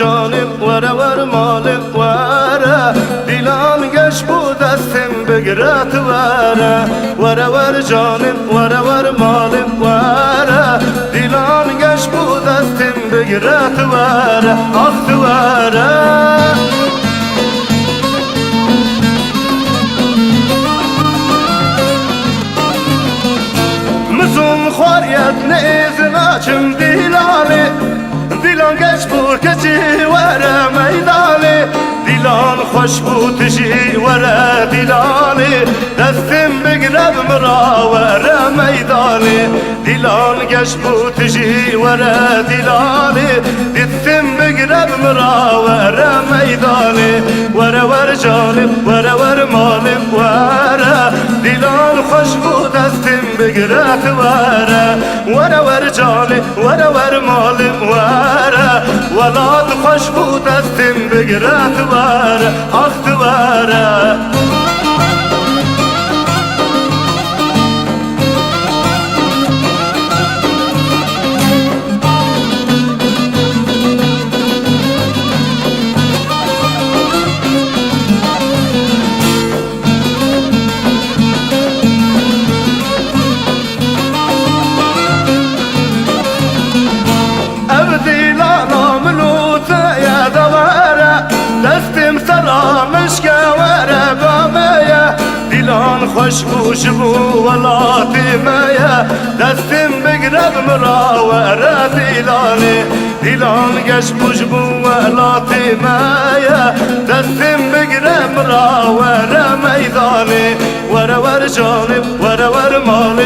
جانم ور مالم وره دیلان گش بو دستم بگرت ور جانم ور مالم وره دیلان گش بو دستم بگرت آخت مزون خواریت نیز ناچم دیلان گش بو کچی وره میدانه دیلان خوش بو تشی وره دیلانه دستم بگرب مرا وره میدانه دیلان گش بو تشی وره دیلانه دستم بگرب مرا وره میدانه ور جانم ور مالم وره دیلان خوش بو دستم بگرت ور جانم ور مالم وره ولاد خوش بو دستم بگرت آخت خوش بوش بو ولاتي مايا دستم بقرب مراورة ديلان قش بوش بو ولاتي مايا دستم بقرب مراورة ميداني ور جانب ور مال